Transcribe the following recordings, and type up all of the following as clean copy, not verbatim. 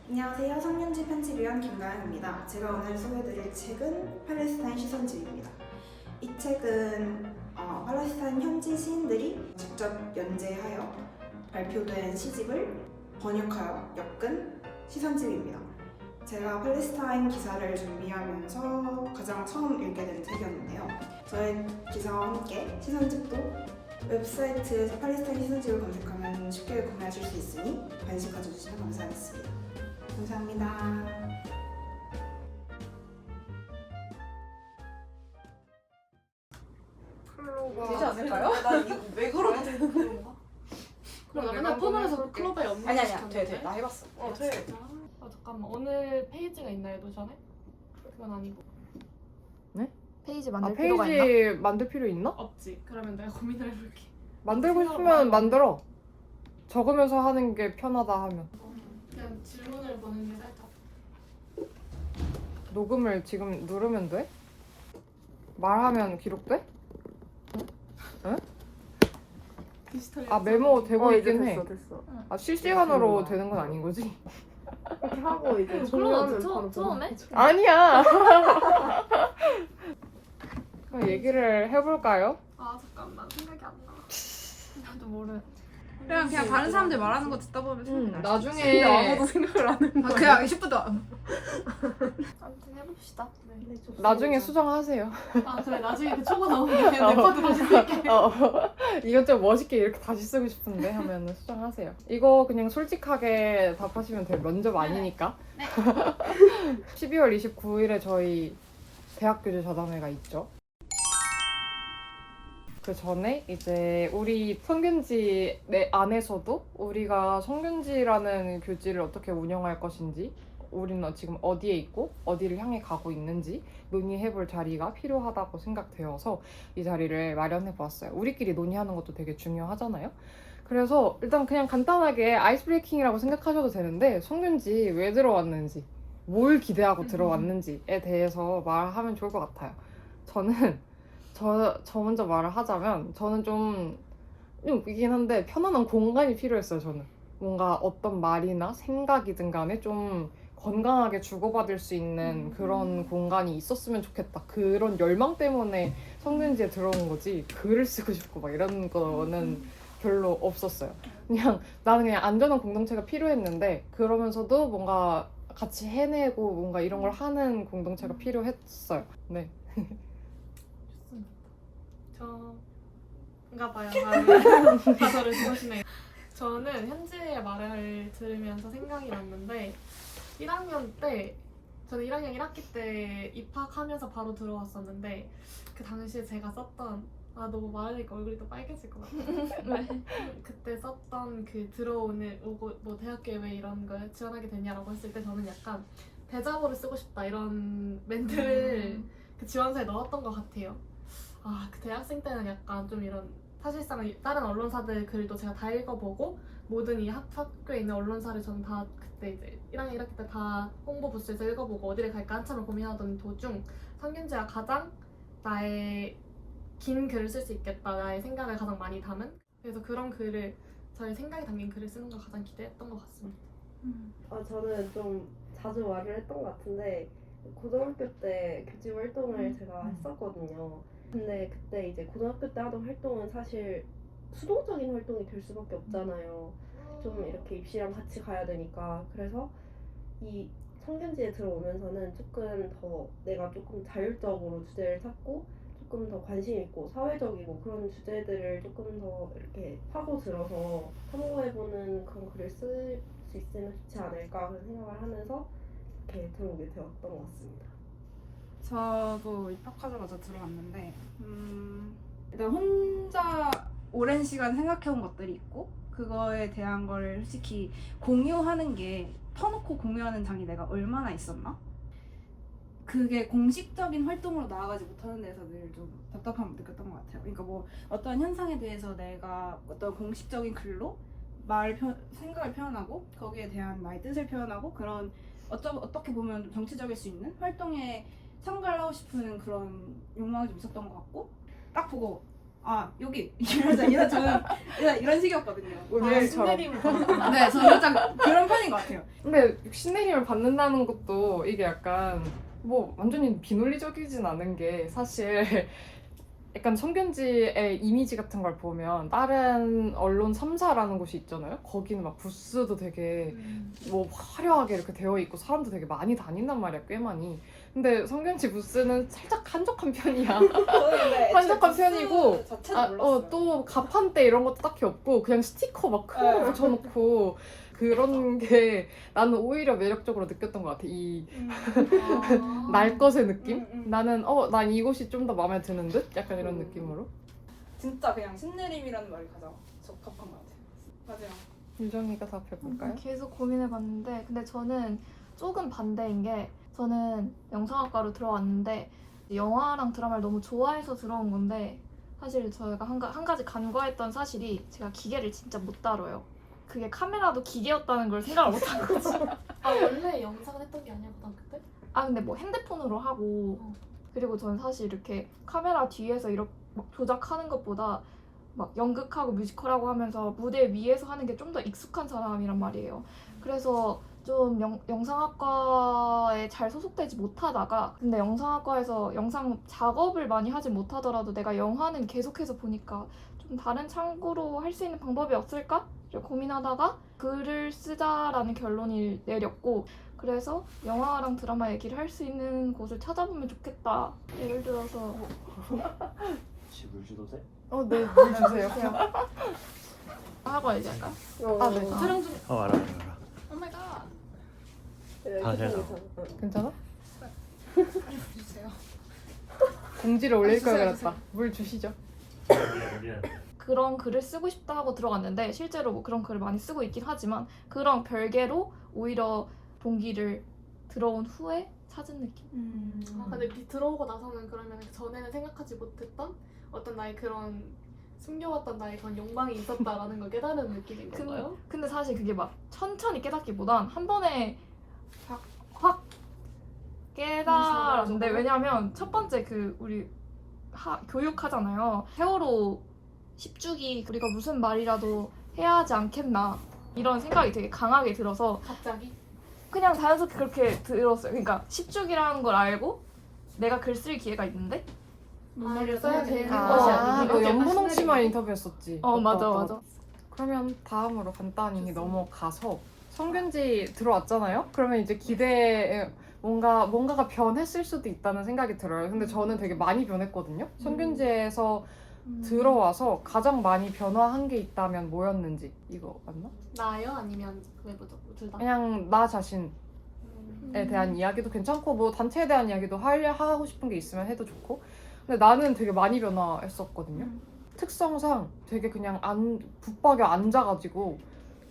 안녕하세요. 성년지 편집위원 김가영입니다. 제가 오늘 소개해드릴 책은 팔레스타인 시선집입니다. 이 책은 팔레스타인 현지 시인들이 직접 연재하여 발표된 시집을 번역하여 엮은 시선집입니다. 제가 팔레스타인 기사를 준비하면서 가장 처음 읽게 된 책이었는데요. 저의 기사와 함께 시선집도 웹사이트에서 팔레스타인 시선집을 검색하면 쉽게 구매하실 수 있으니 관심 가져주시면 감사하겠습니다. 감사합니다. 되지 않을까요? 나 이거 왜 그러면 되는 건가? 그럼 나 맨날 폰으로서 클럽에 없는 아니야 돼. 나 해봤어. 돼. 진짜? 잠깐만 어느 페이지가 있나요 노션에? 그건 아니고 페이지 아, 만들 필요가 있나? 페이지 만들 필요 있나? 없지. 그러면 내가 고민을 해볼게. 만들고 생각을 싶으면 많이 만들어. 적으면서 하는 게 편하다 하면. 그냥 질문을 보는 게 살짝 녹음을 지금 누르면 돼? 말하면 기록돼? 디지털 아 메모 되고 있긴 해. 됐어. 아 실시간으로 되는 건 아닌 거지? 이렇게 하고 이제 그럼 종료하면 어디 바로 처음에? 아니야. 그럼 얘기를 해볼까요? 아 잠깐만 생각이 안 나. 나도 모르. 그냥 다른 사람들 말하는 거 듣다 보면 생각이 날 수도 있어. 나중에 아무도 생각을 안 하는 거야. 그냥 10분도 아무튼 해봅시다. 네. 나중에 수정하세요. 아 그래 나중에 그 초고 나오면 레퍼드 다시 쓸게. 이건 좀 멋있게 이렇게 다시 쓰고 싶은데 하면 수정하세요. 이거 그냥 솔직하게 답하시면 돼요. 면접 아니니까. 12월 29일에 저희 대학교제 자담회가 있죠. 그 전에 이제 우리 성균지 내 안에서도 우리가 성균지라는 교지를 어떻게 운영할 것인지, 우리는 지금 어디에 있고 어디를 향해 가고 있는지 논의해볼 자리가 필요하다고 생각되어서 이 자리를 마련해보았어요. 우리끼리 논의하는 것도 되게 중요하잖아요. 그래서 일단 그냥 간단하게 아이스 브레이킹이라고 생각하셔도 되는데, 성균지 왜 들어왔는지, 뭘 기대하고 들어왔는지에 대해서 말하면 좋을 것 같아요. 저는 저 먼저 말을 하자면, 저는 좀 웃기긴 한데 편안한 공간이 필요했어요. 저는 뭔가 어떤 말이나 생각이든 간에 좀 건강하게 주고받을 수 있는 그런 공간이 있었으면 좋겠다. 그런 열망 때문에 성균지에 들어온 거지, 글을 쓰고 싶고 막 이런 거는 별로 없었어요. 그냥 나는 그냥 안전한 공동체가 필요했는데, 그러면서도 뭔가 같이 해내고 뭔가 이런 걸 하는 공동체가 필요했어요. 네. 저인가 봐요. 가설을 들으시네요. 저는 현지의 말을 들으면서 생각이 났는데 1학년 때 저는 1학년 1학기 때 입학하면서 바로 들어왔었는데, 그 당시에 제가 썼던 너무 말하니까 얼굴이 또 빨개질 것 같아. 그때 썼던 그 오고 뭐 대학교에 왜 이런 걸 지원하게 되냐라고 했을 때 저는 약간 대자보를 쓰고 싶다 이런 멘트를 그 지원서에 넣었던 것 같아요. 그 대학생 때는 약간 좀 이런, 사실상 다른 언론사들 글도 제가 다 읽어보고 모든 이 학교에 있는 언론사를 저는 다 그때 이제 1학년 1학기 때 다 홍보 부스에서 읽어보고 어디를 갈까 한참을 고민하던 도중 성균지가 가장 나의 긴 글을 쓸 수 있겠다, 나의 생각을 가장 많이 담은, 그래서 그런 글을, 저의 생각이 담긴 글을 쓰는 걸 가장 기대했던 것 같습니다. 저는 좀 자주 말을 했던 것 같은데, 고등학교 때 교직 활동을 제가 했었거든요. 근데 그때 이제 고등학교 때 하던 활동은 사실 수동적인 활동이 될 수밖에 없잖아요. 좀 이렇게 입시랑 같이 가야 되니까. 그래서 이 성균지에 들어오면서는 내가 조금 자율적으로 주제를 찾고 조금 더 관심 있고 사회적이고 그런 주제들을 조금 더 이렇게 파고 들어서 탐구해보는 그런 글을 쓸 수 있으면 좋지 않을까 그런 생각을 하면서 이렇게 들어오게 되었던 것 같습니다. 저도 입학하자마자 들어왔는데 일단 혼자 오랜 시간 생각해온 것들이 있고, 그거에 대한 걸 솔직히 공유하는 게, 터놓고 공유하는 장이 내가 얼마나 있었나? 그게 공식적인 활동으로 나아가지 못하는 데서 늘 좀 답답함을 느꼈던 것 같아요. 그러니까 뭐 어떤 현상에 대해서 내가 어떤 공식적인 글로 생각을 표현하고 거기에 대한 나의 뜻을 표현하고, 그런 어떻게 보면 좀 정치적일 수 있는 활동에 참가를 하고 싶은 그런 욕망이 좀 있었던 것 같고, 딱 보고 아 여기 이러자 저는 이런 식이었거든요. 오늘처럼. 신내림을 받았구나. 네, 저는 약간 그런 편인 것 같아요. 근데 신내림을 받는다는 것도 이게 약간 뭐 완전히 비논리적이진 않은 게 사실 약간 성균지의 이미지 같은 걸 보면 다른 언론 3사라는 곳이 있잖아요. 거기는 막 부스도 되게 뭐 화려하게 이렇게 되어 있고 사람도 되게 많이 다닌단 말이야, 꽤 많이. 근데 성균지 부스는 살짝 한적한 편이야. 한적한 편이고 또 가판대 이런 것도 딱히 없고 그냥 스티커 막 큰 거 붙여놓고 그런 게 나는 오히려 매력적으로 느꼈던 것 같아. 이 날 것의 느낌? 나는 난 이곳이 좀 더 마음에 드는 듯? 약간 이런 느낌으로. 진짜 그냥 신내림이라는 말이 가장 적합한 것 같아요. 맞아요. 유정이가 답해볼까요? 계속 고민해봤는데 근데 저는 조금 반대인 게 저는 영상학과로 들어왔는데 영화랑 드라마를 너무 좋아해서 들어온 건데 사실 저희가 한 가지 간과했던 사실이 제가 기계를 진짜 못 다뤄요. 그게 카메라도 기계였다는 걸 생각을 못한 거지. 아 원래 영상을 했던 게 아니야 고등학교 때? 아 근데 뭐 핸드폰으로 하고 그리고 저는 사실 이렇게 카메라 뒤에서 이렇게 막 조작하는 것보다 막 연극하고 뮤지컬하고 하면서 무대 위에서 하는 게 좀 더 익숙한 사람이란 말이에요. 그래서 좀 영상학과에 잘 소속되지 못하다가 근데 영상학과에서 영상 작업을 많이 하지 못하더라도 내가 영화는 계속해서 보니까 좀 다른 창구로 할 수 있는 방법이 없을까? 고민하다가 글을 쓰자라는 결론을 내렸고 그래서 영화랑 드라마 얘기를 할 수 있는 곳을 찾아보면 좋겠다. 예를 들어서 혹시 물 주도 돼? 네, 물 주세요. 하고 얘기할까? 아, 네. 촬영 중. 알아. 오마이갓. 다 잘 나와. 괜찮아? 주세요. 공지를 올릴 걸 주세요, 그랬다. 물 주시죠. 그런 글을 쓰고 싶다 하고 들어갔는데 실제로 뭐 그런 글을 많이 쓰고 있긴 하지만 그런 별개로 오히려 동기를 들어온 후에 찾은 느낌? 근데 들어오고 나서는 그러면 전에는 생각하지 못했던 어떤 나의 그런 숨겨왔던 나의 그런 욕망이 있었다라는 걸 깨달은 느낌인 건가요? 근데 사실 그게 막 천천히 깨닫기보단 한 번에 확 깨달았는데 왜냐면 첫 번째 그 우리 교육하잖아요. 세월호 10주기 우리가 무슨 말이라도 해야 하지 않겠나 이런 생각이 되게 강하게 들어서 갑자기? 그냥 자연스럽게 그렇게 들었어요. 그러니까 10주기라는 걸 알고 내가 글 쓸 기회가 있는데 말을 써야 되는 것이 아, 아니고 너 연분홍 씨만 인터뷰했었지. 맞아. 그러면 다음으로 간단히 넘어가서 성균지 들어왔잖아요. 그러면 이제 기대에 뭔가가 변했을 수도 있다는 생각이 들어요. 근데 저는 되게 많이 변했거든요. 성균지에서 들어와서 가장 많이 변화한 게 있다면 뭐였는지. 이거 맞나? 나요? 아니면 외부적 둘 다? 그냥 나 자신에 대한 이야기도 괜찮고 뭐 단체에 대한 이야기도 하고 싶은 게 있으면 해도 좋고. 근데 나는 되게 많이 변화했었거든요. 특성상 되게 그냥 붙박여 앉아가지고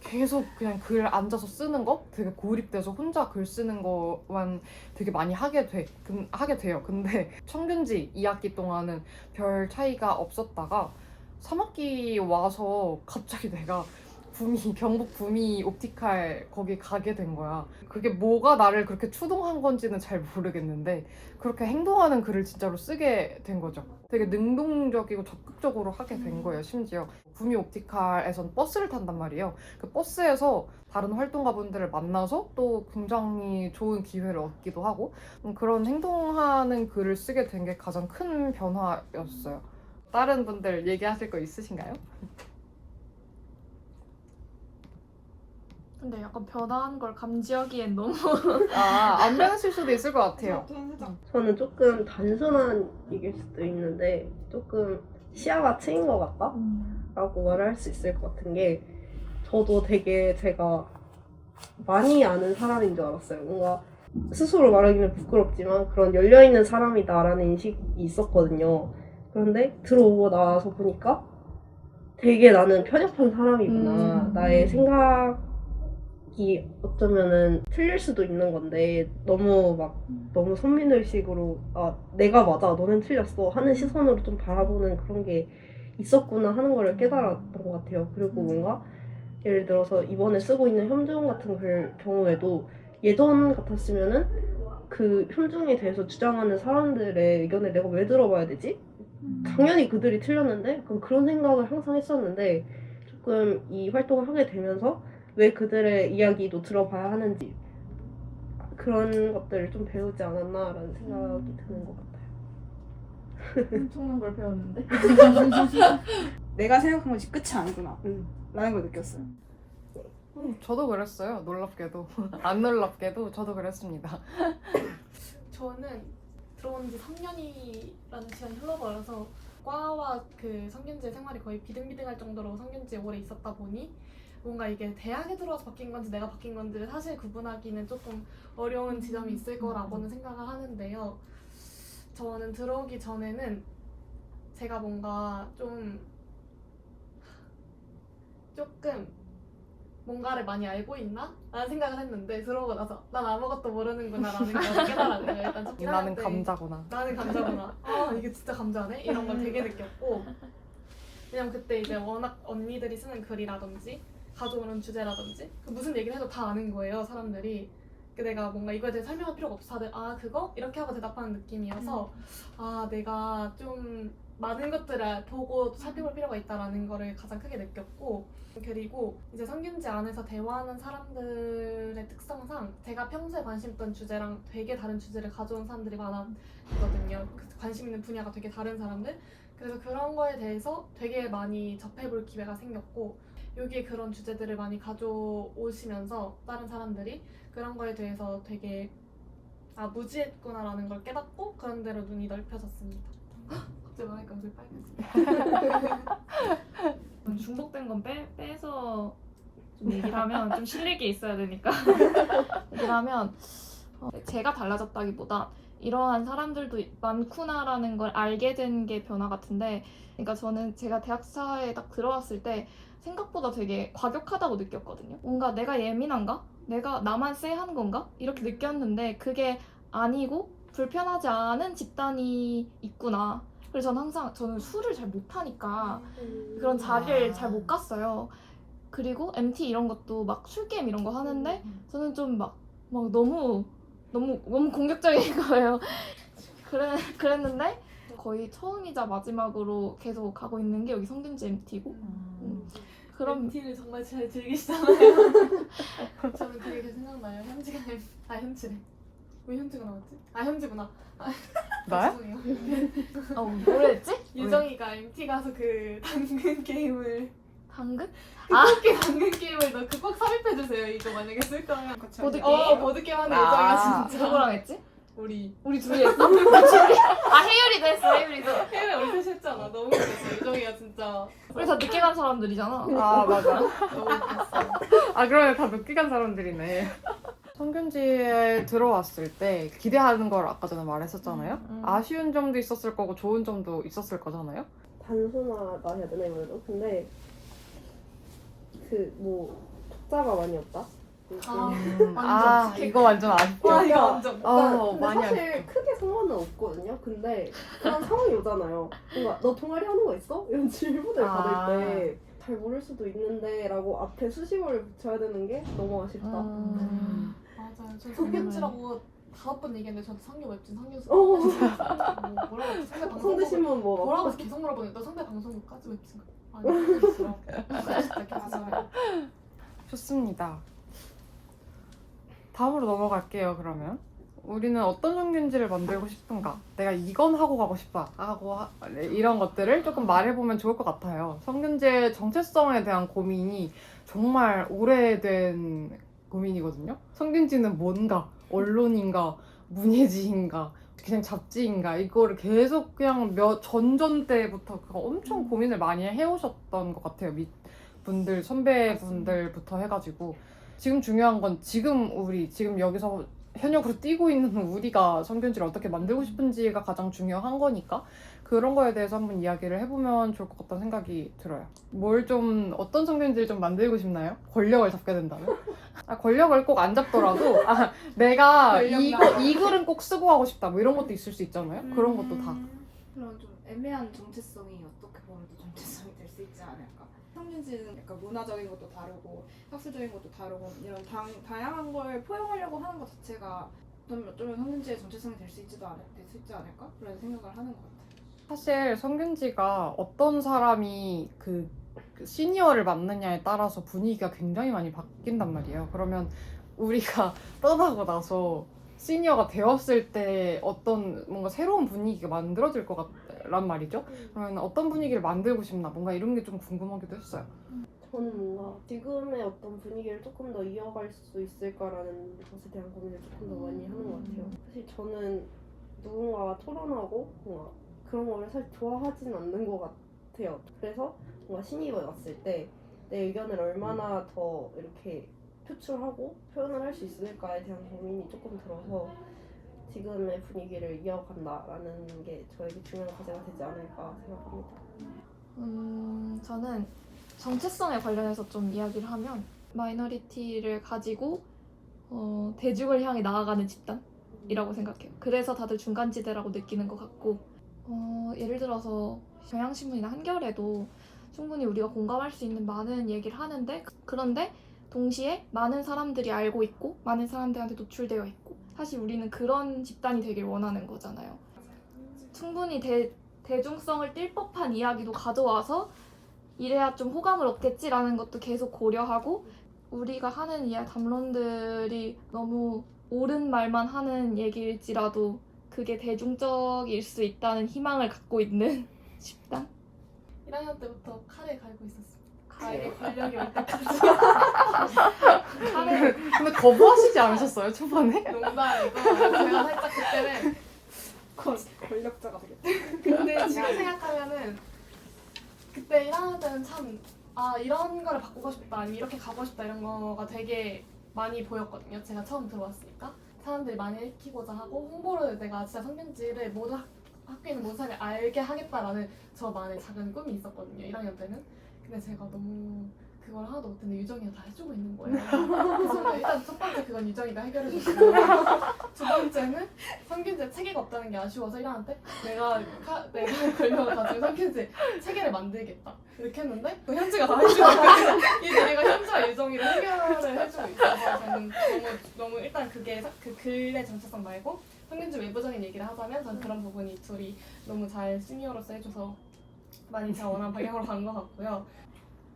계속 그냥 글 앉아서 쓰는 거 되게 고립돼서 혼자 글 쓰는 거만 되게 많이 하게 돼요. 근데 청균지 2학기 동안은 별 차이가 없었다가 3학기 와서 갑자기 내가 경북 구미 옵티칼 거기 가게 된 거야. 그게 뭐가 나를 그렇게 추동한 건지는 잘 모르겠는데 그렇게 행동하는 글을 진짜로 쓰게 된 거죠. 되게 능동적이고 적극적으로 하게 된 거예요. 심지어 구미 옵티칼에선 버스를 탄단 말이에요. 그 버스에서 다른 활동가분들을 만나서 또 굉장히 좋은 기회를 얻기도 하고 그런 행동하는 글을 쓰게 된 게 가장 큰 변화였어요. 다른 분들 얘기하실 거 있으신가요? 근데 약간 변화한 걸 감지하기엔 너무 안 변했을 수도 있을 것 같아요. 저는 조금 단순한 얘기일 수도 있는데 조금 시야가 트인 것 같다? 라고 말을 할 수 있을 것 같은 게 저도 되게 제가 많이 아는 사람인 줄 알았어요. 뭔가 스스로 말하기는 부끄럽지만 그런 열려있는 사람이다라는 인식이 있었거든요. 그런데 들어오고 나서 보니까 되게 나는 편협한 사람이구나. 나의 생각이 어쩌면은 틀릴 수도 있는 건데 너무 선민의식으로 내가 맞아 너는 틀렸어 하는 시선으로 좀 바라보는 그런 게 있었구나 하는 걸 깨달았던 것 같아요. 그리고 뭔가 예를 들어서 이번에 쓰고 있는 현중 같은 글 경우에도 예전 같았으면은 그 현중에 대해서 주장하는 사람들의 의견을 내가 왜 들어봐야 되지? 당연히 그들이 틀렸는데 약간 그런 생각을 항상 했었는데 조금 이 활동을 하게 되면서 왜 그들의 이야기도 들어봐야 하는지 그런 것들을 좀 배우지 않았나라는 생각이 드는 것 같아요. 엄청난 걸 배웠는데. 내가 생각한 것이 끝이 아니구나 라는 걸 느꼈어요. 저도 그랬어요. 놀랍게도. 안 놀랍게도 저도 그랬습니다. 저는 들어온 지 3년이라는 시간이 흘러버려서 과와 그 성균지의 생활이 거의 비등비등할 정도로 성균지에 오래 있었다 보니 뭔가 이게 대학에 들어와서 바뀐 건지 내가 바뀐 건지를 사실 구분하기는 조금 어려운 지점이 있을 거라고는 생각을 하는데요. 저는 들어오기 전에는 제가 뭔가 조금 뭔가를 많이 알고 있나? 라는 생각을 했는데 들어오고 나서 난 아무것도 모르는구나 라는 걸 깨달았어요. 일단 첫 나는 때 감자구나. 나는 감자구나. 아 이게 진짜 감자네? 이런 걸 되게 느꼈고 왜냐면 그때 이제 워낙 언니들이 쓰는 글이라든지 가져오는 주제라든지 무슨 얘기를 해도 다 아는 거예요 사람들이. 내가 뭔가 이거에 대해 설명할 필요가 없어. 다들 아 그거? 이렇게 하고 대답하는 느낌이어서 아 내가 좀 많은 것들을 보고 살펴볼 필요가 있다라는 거를 가장 크게 느꼈고 그리고 이제 성균지 안에서 대화하는 사람들의 특성상 제가 평소에 관심 있던 주제랑 되게 다른 주제를 가져온 사람들이 많았거든요. 관심 있는 분야가 되게 다른 사람들. 그래서 그런 거에 대해서 되게 많이 접해볼 기회가 생겼고 여기에 그런 주제들을 많이 가져오시면서 다른 사람들이 그런 거에 대해서 되게 무지했구나라는 걸 깨닫고 그런 대로 눈이 넓혀졌습니다. 갑자기 말하니까 얼굴 빨개졌어. 중복된 건 빼서 좀 얘기를 하면 좀 실력이 있어야 되니까 얘기를 하면 제가 달라졌다기보다 이러한 사람들도 많구나라는 걸 알게 된 게 변화 같은데 그러니까 저는 제가 대학사에 딱 들어왔을 때 생각보다 되게 과격하다고 느꼈거든요. 뭔가 내가 예민한가? 내가 나만 쎄한 건가? 이렇게 느꼈는데 그게 아니고 불편하지 않은 집단이 있구나. 그래서 저는 술을 잘 못하니까 그런 자리를 잘 못 갔어요. 그리고 MT 이런 것도 막 술게임 이런 거 하는데 저는 좀 막 너무 공격적인 거예요. 그랬는데 거의 처음이자 마지막으로 계속 가고 있는 게 여기 성균지 MT고 그럼 MT를 정말 잘 즐기시잖아요. 저는 되게 생각나요. 현지가 현지래. 왜 현지가 나왔지? 현지구나. 나야? 죄송해요. 뭐랬지? 유정이가 MT 가서 그 당근 게임을 당근? 그렇게 당근 게임을 너 그 꼭 삽입해주세요. 이거 만약에 쓸 거면 보드게임? 보드게임 하는 유정이가 진짜 누구랑 했지? 우리 둘이 했어? 혜율이도 했어. 혜율이도. 해외 우리 셋이 했잖아. 너무 웃겼어. 유정이가 진짜 우리 다 늦게 간 사람들이잖아. 아 맞아. 너무 웃겼어. 그러면 다 늦게 간 사람들이네. 성균지에 들어왔을 때 기대하는 걸 아까 전에 말했었잖아요. 아쉬운 점도 있었을 거고 좋은 점도 있었을 거잖아요. 단순하다 해야 되나 이거는? 근데 적자가 많이 없다? 이거 완전 아쉽죠. 와 이거 완전 근데 많이 사실 크게 상관은 없거든요. 근데 그런 상황이 오잖아요. 뭔가 너 동아리 하는 거 있어? 이런 질문을 받을 때 잘 모를 수도 있는데 라고 앞에 수식어를 붙여야 되는 게 너무 아쉽다. 맞아요. 저 성균지라고 5번 얘기했는데 저한테 상교 웹진 상교수 뭐라고 했지? 상대 방송국 성대신문 뭐라고 해서 계속 물어보는데 너 상대 방송국까지 웹진 아니 그랬어. 진짜 계속 좋습니다. 다음으로 넘어갈게요. 그러면 우리는 어떤 성균지를 만들고 싶은가? 내가 이건 하고 가고 싶다 이런 것들을 조금 말해보면 좋을 것 같아요. 성균지의 정체성에 대한 고민이 정말 오래된 고민이거든요. 성균지는 뭔가? 언론인가? 문예지인가? 그냥 잡지인가? 이거를 계속 그냥 전전 때부터 엄청 고민을 많이 해오셨던 것 같아요. 밑분들, 선배분들부터 해가지고 지금 중요한 건 지금 여기서 현역으로 뛰고 있는 우리가 성균지를 어떻게 만들고 싶은지가 가장 중요한 거니까 그런 거에 대해서 한번 이야기를 해보면 좋을 것 같다는 생각이 들어요. 어떤 성균지를 좀 만들고 싶나요? 권력을 잡게 된다면? 권력을 꼭 안 잡더라도 내가 이 글은 꼭 쓰고 하고 싶다 이런 것도 있을 수 있잖아요. 그런 것도 다. 그런 좀 애매한 정체성이 어떻게 보면 또 정체성이 될 수 있지 않을까. 성균지는 약간 문화적인 것도 다르고 학술적인 것도 다르고 이런 다양한 걸 포용하려고 하는 것 자체가 어쩌면 성균지의 정체성이 될 수 있지 않을까 그런 생각을 하는 것 같아요. 사실 성균지가 어떤 사람이 그 시니어를 맡느냐에 따라서 분위기가 굉장히 많이 바뀐단 말이에요. 그러면 우리가 떠나고 나서 시니어가 되었을 때 어떤 뭔가 새로운 분위기가 만들어질 것 같란 말이죠. 그러면 어떤 분위기를 만들고 싶나 뭔가 이런 게 좀 궁금하기도 했어요. 저는 뭔가 지금의 어떤 분위기를 조금 더 이어갈 수 있을까라는 것에 대한 고민을 조금 더 많이 하는 것 같아요. 사실 저는 누군가와 토론하고 뭔가 그런 거를 사실 좋아하진 않는 것 같아요. 그래서 뭔가 신입에 왔을 때 내 의견을 얼마나 더 이렇게 표출하고 표현을 할 수 있을까에 대한 고민이 조금 들어서 지금의 분위기를 이어간다라는 게 저에게 중요한 과제가 되지 않을까 생각합니다. 저는 정체성에 관련해서 좀 이야기를 하면 마이너리티를 가지고 대중을 향해 나아가는 집단이라고 생각해요. 그래서 다들 중간지대라고 느끼는 것 같고 예를 들어서 경향신문이나 한겨레도 충분히 우리가 공감할 수 있는 많은 얘기를 하는데 그런데 동시에 많은 사람들이 알고 있고 많은 사람들한테 노출되어 있고 사실 우리는 그런 집단이 되길 원하는 거잖아요. 충분히 대중성을 띌 법한 이야기도 가져와서 이래야 좀 호감을 얻겠지라는 것도 계속 고려하고 우리가 하는 담론들이 너무 옳은 말만 하는 얘기일지라도 그게 대중적일 수 있다는 희망을 갖고 있는 집단? 1학년 때부터 칼에 갈고 있었습니다. 나에게 권력이 올 때까지. 칼을 근데 거부하시지 않으셨어요 초반에? 농담이고 제가 살짝 그때는 권력자가 되겠다. 근데 지금 생각하면은 그때 1학년 때는 참 이런 거를 바꾸고 싶다 아니면 이렇게 가고 싶다 이런 거가 되게 많이 보였거든요. 제가 처음 들어왔으니까 사람들이 많이 익히고자 하고 홍보를 내가 진짜 성균지를 모두 학교에 있는 모든 사람이 알게 하겠다라는 저만의 작은 꿈이 있었거든요. 1학년 때는. 근데 제가 너무 그걸 하나도 못했는데 유정이가 다 해주고 있는 거예요. 그래서 일단 첫 번째 그건 유정이가 해결해줬고 두 번째는 성균지에 체계가 없다는 게 아쉬워서 1학년 때 내가 권력을 가지고 성균지 체계를 만들겠다 이렇게 했는데 또 현지가 다 해주고 있어요. 이제 내가 현지와 유정이를 해결을 해주고 있어서 저는 너무 일단 그게 그 글의 정체성 말고 성균지 외부적인 얘기를 하자면 전 그런 부분이 둘이 너무 잘 시니어로서 해줘서 많이 제가 원하는 방향으로 간 것 같고요.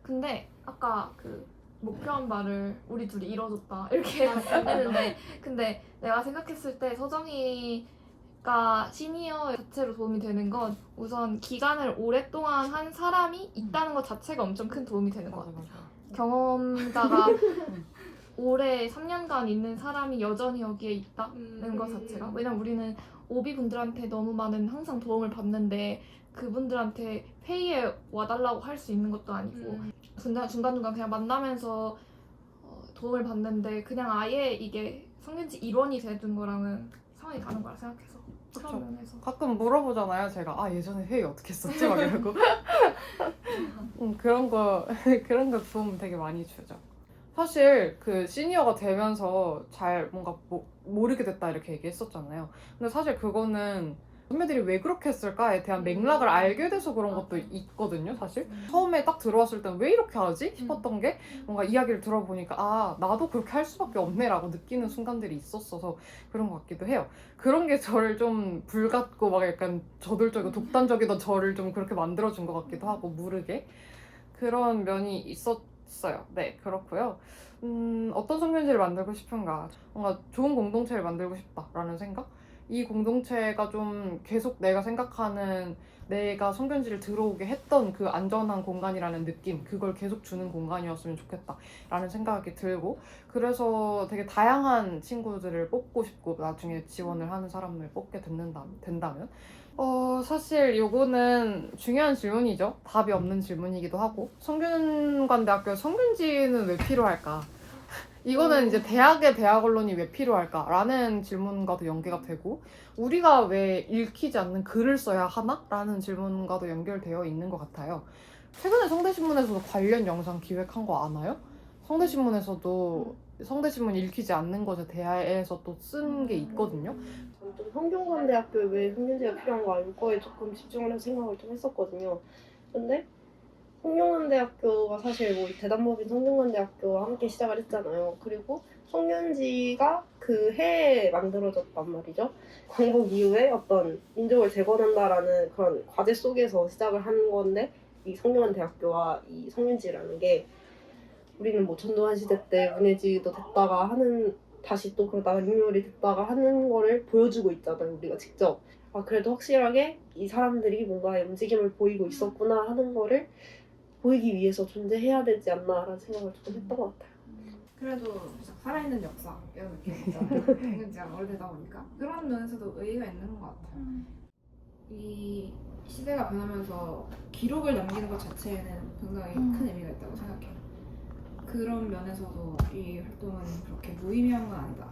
근데 아까 그 목표한 바를 우리 둘이 이뤄줬다 이렇게 했는데 근데 내가 생각했을 때 서정이가 시니어 자체로 도움이 되는 건 우선 기간을 오랫동안 한 사람이 있다는 것 자체가 엄청 큰 도움이 되는 것 같아요. 경험자가 올해 3년간 있는 사람이 여전히 여기에 있다는 것 자체가 왜냐면 우리는 오비분들한테 너무 많은 항상 도움을 받는데 그분들한테 회의에 와달라고 할 수 있는 것도 아니고 중간중간 그냥 만나면서 도움을 받는데 그냥 아예 이게 성균지 일원이 되는 거랑은 상황이 다른 거라 생각해서 그런 면에서 가끔 물어보잖아요. 제가 예전에 회의 어떻게 했었지? 막 이러고 그런 거 도움 되게 많이 주죠. 사실 그 시니어가 되면서 잘 뭔가 모르게 됐다 이렇게 얘기했었잖아요. 근데 사실 그거는 선배들이 왜 그렇게 했을까에 대한 맥락을 알게 돼서 그런 것도 있거든요, 사실. 처음에 딱 들어왔을 땐 왜 이렇게 하지? 싶었던 게 뭔가 이야기를 들어보니까 나도 그렇게 할 수밖에 없네라고 느끼는 순간들이 있었어서 그런 것 같기도 해요. 그런 게 저를 좀 불같고 막 약간 저돌적이고 독단적이던 저를 좀 그렇게 만들어준 것 같기도 하고 모르게 그런 면이 있었어요. 네, 그렇고요. 어떤 성균지를 만들고 싶은가? 뭔가 좋은 공동체를 만들고 싶다라는 생각? 이 공동체가 좀 계속 내가 생각하는 내가 성균지를 들어오게 했던 그 안전한 공간이라는 느낌 그걸 계속 주는 공간이었으면 좋겠다라는 생각이 들고 그래서 되게 다양한 친구들을 뽑고 싶고 나중에 지원을 하는 사람을 뽑게 된다면 사실 요거는 중요한 질문이죠. 답이 없는 질문이기도 하고 성균관대학교 성균지는 왜 필요할까? 이거는 이제 대학의 대학 언론이 왜 필요할까라는 질문과도 연계가 되고 우리가 왜 읽히지 않는 글을 써야 하나? 라는 질문과도 연결되어 있는 것 같아요. 최근에 성대신문에서도 관련 영상 기획한 거 아나요? 성대신문에서도 성대신문 읽히지 않는 것에 대해서 또 쓴 게 있거든요. 저는 좀 성균관대학교에 왜 성균지가 필요한가 이거에 조금 집중을 해서 생각을 좀 했었거든요. 근데 성균관대학교가 사실 대단법인 성균관대학교와 함께 시작을 했잖아요. 그리고 송년지가 그 해에 만들어졌단 말이죠. 광복 이후에 어떤 민족을 재건한다라는 그런 과제 속에서 시작을 한 건데 이 성균관대학교와 이 송년지라는 게 우리는 뭐 전두환 시대 때 문해지도 됐다가 하는 다시 또 그러다가 인물이 됐다가 하는 거를 보여주고 있잖아요. 우리가 직접. 아 그래도 확실하게 이 사람들이 뭔가 움직임을 보이고 있었구나 하는 거를 보이기 위해서 존재해야 되지 않나라는 생각을 조금 했던 것 같아요. 그래도 진짜 살아있는 역사 이런 느낌이 있잖아요. 송년지가 오래되다 보니까 그런 면에서도 의의가 있는 것 같아요. 이 시대가 변하면서 기록을 남기는 것 자체에는 굉장히 큰 의미가 있다고 생각해요. 그런 면에서도 이 활동은 그렇게 무의미한 건 아니다.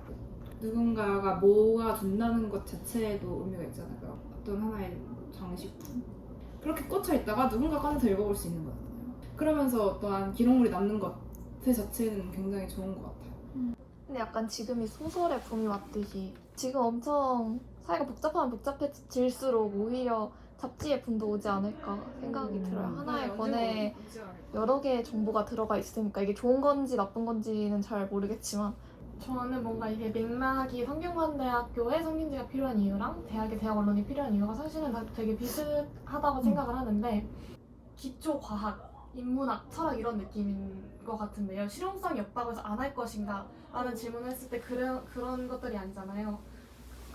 누군가가 모아둔다는 것 자체에도 의미가 있잖아요. 어떤 하나의 장식품. 그렇게 꽂혀 있다가 누군가 꺼내서 읽어볼 수 있는 거잖아요. 그러면서 어떠한 기록물이 남는 것 그 자체는 굉장히 좋은 것 같아요. 근데 약간 지금이 소설의 붐이 왔듯이 지금 엄청 사회가 복잡하면 복잡해질수록 오히려 잡지의 붐도 오지 않을까 생각이 들어요. 하나의 권에 여러 개의 정보가 들어가 있으니까 이게 좋은 건지 나쁜 건지는 잘 모르겠지만 저는 뭔가 이게 맥락이 성균관대학교에 성균지가 필요한 이유랑 대학의 대학 언론이 필요한 이유가 사실은 다 되게 비슷하다고 생각을 하는데 기초 과학, 인문학, 철학 이런 느낌인 것 같은데요. 실용성이 없다고 해서 안 할 것인가 라는 질문을 했을 때 그런 것들이 아니잖아요.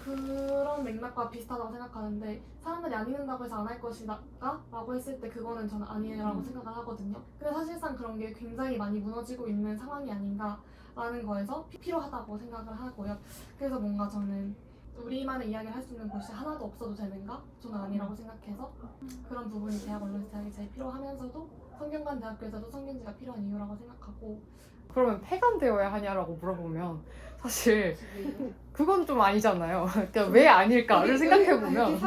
그런 맥락과 비슷하다고 생각하는데 사람들이 안 읽는다고 해서 안 할 것이다 라고 했을 때 그거는 저는 아니라고 생각을 하거든요. 근데 사실상 그런 게 굉장히 많이 무너지고 있는 상황이 아닌가 라는 거에서 필요하다고 생각을 하고요. 그래서 뭔가 저는 우리만의 이야기를 할 수 있는 곳이 하나도 없어도 되는가? 저는 아니라고 생각해서 그런 부분이 대학 언론에서 대학이 제일 필요하면서도 성균관대학교에서도 성균지가 필요한 이유라고 생각하고 그러면 폐간되어야 하냐라고 물어보면 사실 그건 좀 아니잖아요. 그러니까 왜 아닐까를 생각해보면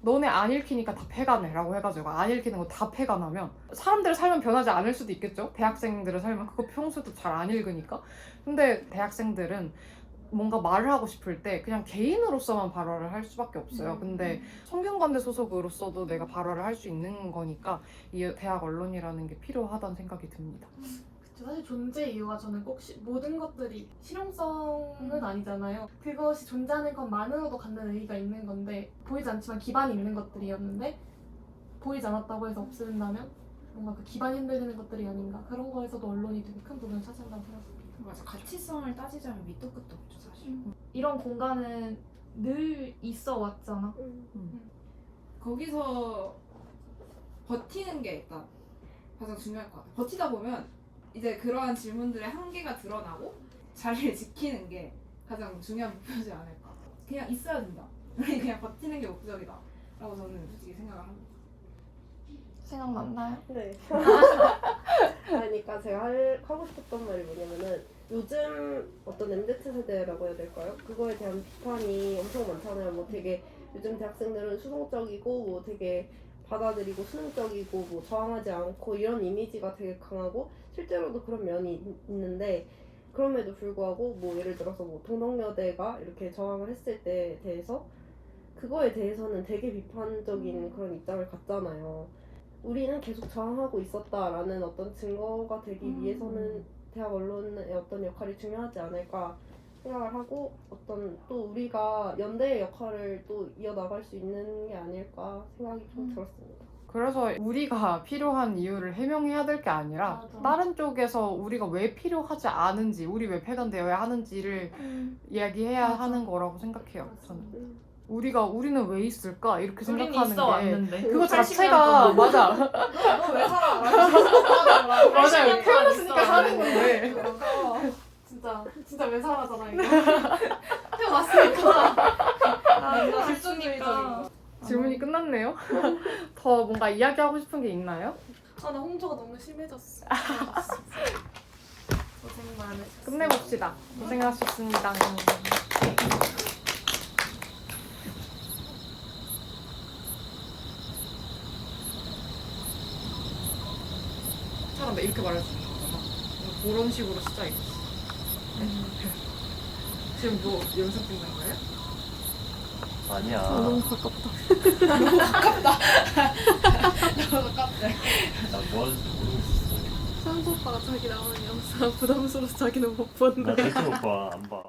너네 안 읽히니까 다 폐간해라고 해가지고 안 읽히는 거 다 폐간하면 사람들의 삶은 변하지 않을 수도 있겠죠. 대학생들의 삶은 그거 평소에도 잘 안 읽으니까. 근데 대학생들은 뭔가 말을 하고 싶을 때 그냥 개인으로서만 발화를 할 수밖에 없어요. 근데 성균관대 소속으로서도 내가 발화를 할 수 있는 거니까 이 대학 언론이라는 게 필요하다는 생각이 듭니다. 사실 존재 이유가 저는 꼭 모든 것들이 실용성은 아니잖아요. 그것이 존재하는 것만으로도 갖는 의의가 있는 건데 보이지 않지만 기반이 있는 것들이었는데 보이지 않았다고 해서 없앤다면 뭔가 그 기반이 흔들리는 것들이 아닌가. 그런 거에서도 언론이 되게 큰 부분을 차지한다고 생각합니다. 맞아, 가치성을 따지자면 밑도 끝도 없죠 사실. 이런 공간은 늘 있어 왔잖아. 거기서 버티는 게 일단 가장 중요할 것 같아요. 버티다 보면 이제 그러한 질문들의 한계가 드러나고 자리를 지키는 게 가장 중요한 목표지 않을까. 그냥 있어야 된다. 우리 그냥 버티는 게 목적이다 라고 저는 솔직히 생각을 합니다. 생각났나요? 네. 그러니까 제가 하고 싶었던 말이 뭐냐면은 요즘 어떤 MZ세대라고 해야 될까요? 그거에 대한 비판이 엄청 많잖아요. 뭐 되게 요즘 대학생들은 수동적이고 뭐 되게 받아들이고 수능적이고 뭐 저항하지 않고 이런 이미지가 되게 강하고 실제로도 그런 면이 있는데 그럼에도 불구하고 뭐 예를 들어서 뭐 동덕여대가 이렇게 저항을 했을 때에 대해서 그거에 대해서는 되게 비판적인 그런 입장을 갖잖아요. 우리는 계속 저항하고 있었다라는 어떤 증거가 되기 위해서는 대학 언론의 어떤 역할이 중요하지 않을까 생각을 하고 어떤 또 우리가 연대의 역할을 또 이어나갈 수 있는 게 아닐까 생각이 좀 들었습니다. 그래서 우리가 필요한 이유를 해명해야 될 게 아니라 맞아. 다른 쪽에서 우리가 왜 필요하지 않은지, 우리 왜 폐간되어야 하는지를 이야기해야 맞아. 하는 거라고 생각해요. 저는. 음. 우리는 왜 있을까? 이렇게 우리는 생각하는 있어 게 왔는데. 그거 80년 자체가 동안. 맞아. 너 왜 살아? 맞아요. 태어났으니까 사는 건데. 진짜 왜 살아잖아 이거. 태어났으니까. 집중이니까. 질문이 끝났네요. 더 뭔가 이야기하고 싶은 게 있나요? 나 홍조가 너무 심해졌어. 고생 많으셨어요. 끝내봅시다. 고생하셨습니다. 사람 이렇게 말할 수 있잖아. 그런 식으로 시작이었어. 지금 뭐 연습 중인 거예요? 아니야. 너무 가깝다. 너무 가깝다. 나 뭐 하는지 모르겠어. 상수 오빠가 자기 나오는 영상 부담스러워서 자기는 못 나 본대. 절대 못 봐. 안 봐.